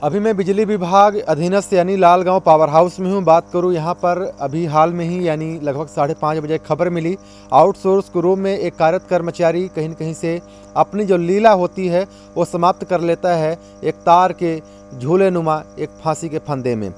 अभी मैं बिजली विभाग अधीनस्थ यानी लालगांव पावर हाउस में हूँ। बात करूँ यहाँ पर अभी हाल में ही यानी लगभग 5:30 बजे खबर मिली, आउटसोर्स रूम में एक कार्यरत कर्मचारी कहीं न कहीं से अपनी जो लीला होती है वो समाप्त कर लेता है एक तार के झूले नुमा एक फांसी के फंदे में।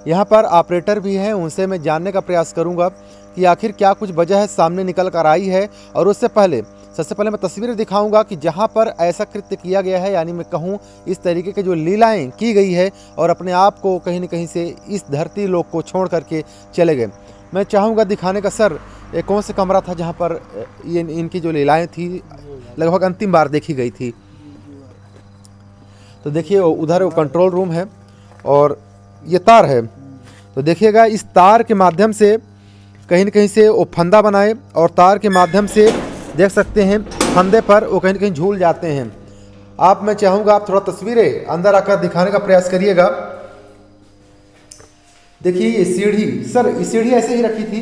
यहाँ पर ऑपरेटर भी हैं, उनसे मैं जानने का प्रयास करूँगा कि आखिर क्या कुछ वजह है सामने निकल कर आई है। और उससे पहले सबसे पहले मैं तस्वीरें दिखाऊंगा कि जहां पर ऐसा कृत्य किया गया है, यानी मैं कहूं इस तरीके के जो लीलाएं की गई है और अपने आप को कहीं न कहीं से इस धरती लोक को छोड़ करके चले गए। मैं चाहूँगा दिखाने का सर ये कौन सा कमरा था जहां पर ये इनकी जो लीलाएं थी लगभग अंतिम बार देखी गई थी। तो देखिए उधर वो कंट्रोल रूम है और ये तार है, तो देखिएगा इस तार के माध्यम से कहीं न कहीं से वो फंदा बनाए और तार के माध्यम से देख सकते हैं फंदे पर वो कहीं न कहीं झूल जाते हैं। आप मैं चाहूँगा आप थोड़ा तस्वीरें अंदर आकर दिखाने का प्रयास करिएगा। देखिए ये सीढ़ी, सर ये सीढ़ी ऐसे ही रखी थी,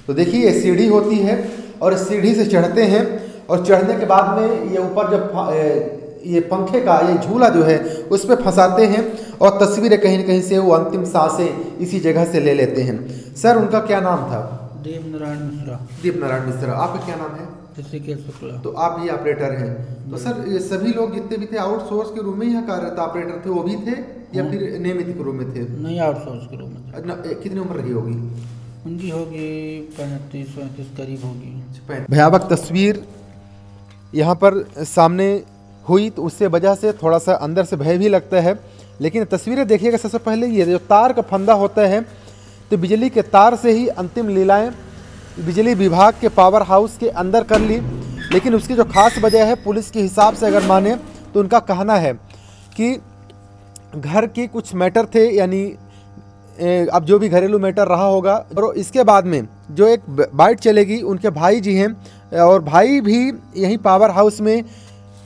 तो देखिए ये सीढ़ी होती है और इस सीढ़ी से चढ़ते हैं और चढ़ने के बाद में ये ऊपर जब ये पंखे का ये झूला जो है उस पर फंसाते हैं और तस्वीरें कहीं न कहीं से वो अंतिम सांसें इसी जगह से ले लेते हैं। सर उनका क्या नाम था? दीप नारायण मिश्रा। दीप नारायण मिश्रा। आपका क्या नाम है? ऋषिकेश शुक्ला। तो आप ही ऑपरेटर हैं। तो सर ये सभी लोग जितने भी थे आउटसोर्स के रूम में यहाँ कार्यरत ऑपरेटर थे, वो भी थे या फिर नियमित के रूम में थे? नहीं, आउटसोर्स के रूम में। कितनी उम्र रही होगी उनकी? होगी 35-35 करीब होगी। भयावह तस्वीर यहाँ पर सामने हुई, तो उससे वजह से थोड़ा सा अंदर से भय भी लगता है। लेकिन तस्वीरें देखिएगा, सबसे पहले ये जो तार का फंदा होता है तो बिजली के तार से ही अंतिम लीलाएं बिजली विभाग के पावर हाउस के अंदर कर ली। लेकिन उसकी जो खास वजह है पुलिस के हिसाब से अगर माने तो उनका कहना है कि घर की कुछ मैटर थे, यानी अब जो भी घरेलू मैटर रहा होगा। और इसके बाद में जो एक बाइट चलेगी, उनके भाई जी हैं और भाई भी यहीं पावर हाउस में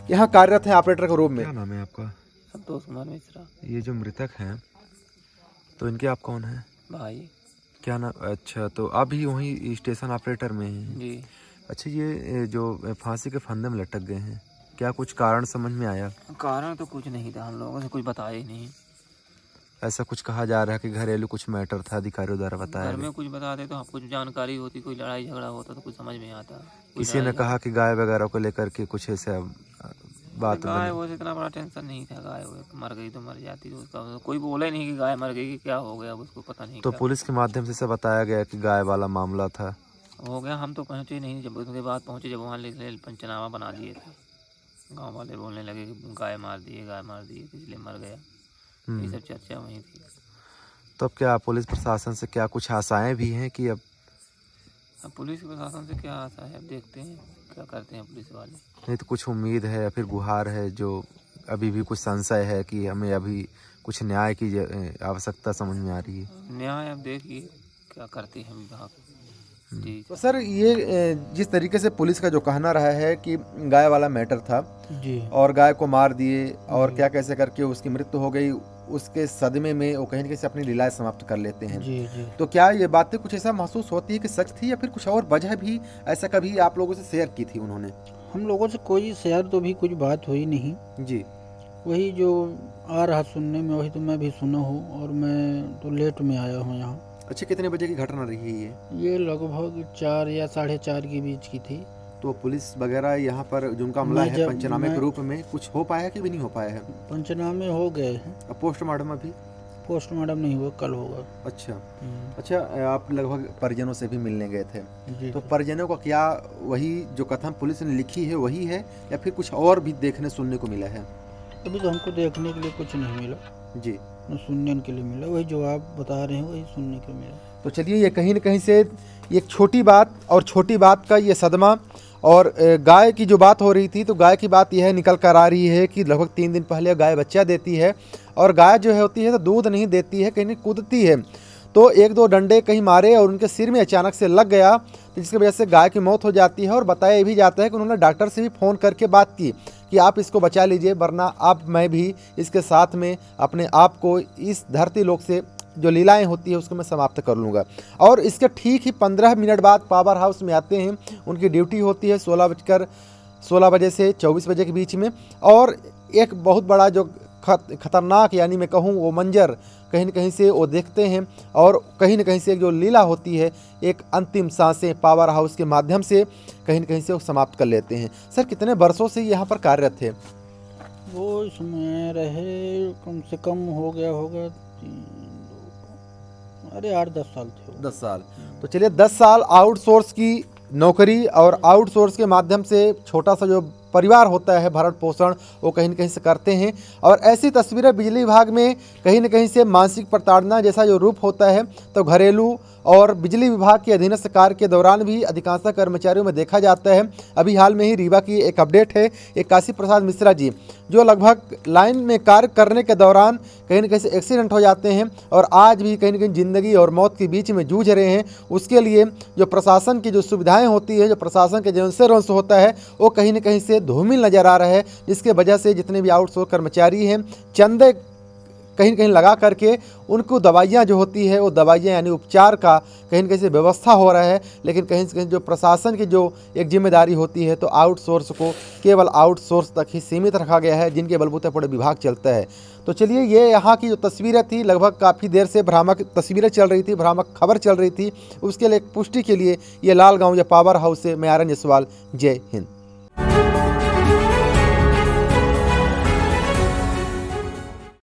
यहाँ कार्यरत हैं ऑपरेटर के रूप में। क्या नाम है आपका? संतोष कुमार मिश्रा। ये जो मृतक हैं तो इनके आप कौन हैं? भाई। क्या नाम? अच्छा, तो आप भी वहीं स्टेशन ऑपरेटर में हैं? जी। अच्छा, ये जो फांसी के फंदे में लटक गए हैं, क्या कुछ कारण समझ में आया? कारण तो कुछ नहीं था, हम लोगों से कुछ बताया ही नहीं। ऐसा कुछ कहा जा रहा है कि घरेलू कुछ मैटर था, अधिकारियों द्वारा बताया। घर में कुछ बताते तो हम कुछ जानकारी होती, कोई लड़ाई झगड़ा होता तो कुछ समझ में आता। किसी ने कहा कि गाय वगैरह को लेकर के कुछ ऐसा बात? गाय वो इतना बड़ा टेंशन नहीं था, गाय मर गई तो मर जाती, तो उसका कोई बोले नहीं कि गाय मर गई कि क्या हो गया, उसको पता नहीं। तो पुलिस के माध्यम से बताया गया कि गाय वाला मामला था, हो गया। हम तो पहुंचे नहीं, जब उसके बाद पहुंचे, जब वहाँ पंचनामा बना दिए थे, गांव वाले बोलने लगे कि गाय मार दिए, इसलिए मर गया। ये सब चर्चा वहीं थी। तो अब क्या पुलिस प्रशासन से क्या कुछ आशाएं भी हैं कि अब पुलिस प्रशासन से क्या आशा है, अब देखते हैं क्या करते हैं पुलिस वाले। नहीं तो कुछ उम्मीद है या फिर गुहार है, जो अभी भी कुछ संशय है कि हमें अभी कुछ न्याय की आवश्यकता समझ में आ रही है? न्याय अब देखिए क्या करते हैं विभाग। जी। तो सर ये जिस तरीके से पुलिस का जो कहना रहा है कि गाय वाला मैटर था जी, और गाय को मार दिए और क्या कैसे करके उसकी मृत्यु हो गई, उसके सदमे में वो कहीं न कहीं अपनी लीलाएं समाप्त कर लेते हैं। जी, जी। तो क्या ये बातें कुछ ऐसा महसूस होती है कि सच थी या फिर कुछ और वजह भी ऐसा कभी आप लोगों से शेयर की थी उन्होंने? हम लोगों से कोई शेयर तो भी कुछ बात हुई नहीं जी। वही जो आ रहा सुनने में वही तो मैं भी सुना हूँ, और मैं तो लेट में आया हूँ यहाँ। अच्छा, कितने बजे की घटना रही है ये लगभग 4 या 4:30 के बीच की थी। तो पुलिस वगैरह यहाँ पर जिनका हमला है पंचनामे के रूप में कुछ हो पाया कि भी नहीं हो पाया है? पंचनामे हो गए हैं। अब पोस्टमार्टम अभी? पोस्टमार्टम नहीं हुआ, कल होगा। अच्छा, आप लगभग परिजनों से भी मिलने गए थे, जी। तो परिजनों का क्या वही जो कथन पुलिस ने लिखी है वही है या फिर कुछ और भी देखने सुनने को मिला है? अभी तो हमको देखने के लिए कुछ नहीं मिला जी, न सुनने के लिए मिला, वही जो आप बता रहे हैं वही सुनने को मिला। तो चलिए ये कहीं न कहीं से एक छोटी बात और छोटी बात का ये सदमा। और गाय की जो बात हो रही थी, तो गाय की बात यह निकल कर आ रही है कि लगभग 3 दिन पहले गाय बच्चा देती है और गाय जो है होती है तो दूध नहीं देती है, कहीं कूदती है। तो 1-2 डंडे कहीं मारे और उनके सिर में अचानक से लग गया, तो जिसकी वजह से गाय की मौत हो जाती है। और बताया भी जाता है कि उन्होंने डॉक्टर से भी फ़ोन करके बात की कि आप इसको बचा लीजिए, वरना अब मैं भी इसके साथ में अपने आप को इस धरती लोक से जो लीलाएं होती है उसको मैं समाप्त कर लूँगा। और इसके ठीक ही 15 मिनट बाद पावर हाउस में आते हैं। उनकी ड्यूटी होती है 16 बजे से 24 बजे के बीच में। और एक बहुत बड़ा जो खतरनाक यानी मैं कहूँ वो मंजर कहीं न कहीं से वो देखते हैं और कहीं न कहीं से जो लीला होती है एक अंतिम सांसें पावर हाउस के माध्यम से कहीं न कहीं से वो समाप्त कर लेते हैं। सर कितने वर्षों से यहाँ पर कार्यरत थे? वो इसमें रहे कम से कम हो गया होगा अरे 8-10 साल थे। 10 साल। तो चलिए 10 साल आउटसोर्स की नौकरी और आउटसोर्स के माध्यम से छोटा सा जो परिवार होता है भरण पोषण वो कहीं न कहीं से करते हैं। और ऐसी तस्वीरें बिजली विभाग में कहीं न कहीं से मानसिक प्रताड़ना जैसा जो रूप होता है तो घरेलू और बिजली विभाग के अधीनस्थ कार्य के दौरान भी अधिकांश कर्मचारियों में देखा जाता है। अभी हाल में ही रीवा की एक अपडेट है, एक काशी प्रसाद मिश्रा जी जो लगभग लाइन में कार्य करने के दौरान कहीं न कहीं से एक्सीडेंट हो जाते हैं और आज भी कहीं न कहीं ज़िंदगी और मौत के बीच में जूझ रहे हैं। उसके लिए जो प्रशासन की जो सुविधाएं होती है, जो प्रशासन के जो इंश्योरेंस होता है वो कहीं न कहीं से धूमिल नज़र आ रहा है, जिसके वजह से जितने भी आउटसोर्स कर्मचारी हैं चंदे कहीं न कहीं लगा करके उनको दवाइयाँ जो होती है वो दवाइयाँ यानी उपचार का कहीं न कहीं से व्यवस्था हो रहा है। लेकिन कहीं से कहीं जो प्रशासन की जो एक जिम्मेदारी होती है तो आउटसोर्स को केवल आउटसोर्स तक ही सीमित रखा गया है, जिनके बलबूते पूरे विभाग चलता है। तो चलिए ये यहाँ की जो तस्वीरें थी, लगभग काफ़ी देर से भ्रामक तस्वीरें चल रही थी, भ्रामक खबर चल रही थी, उसके लिए पुष्टि के लिए ये लालगांव या पावर हाउस से मैं आर्यन जसवाल। जय हिंद।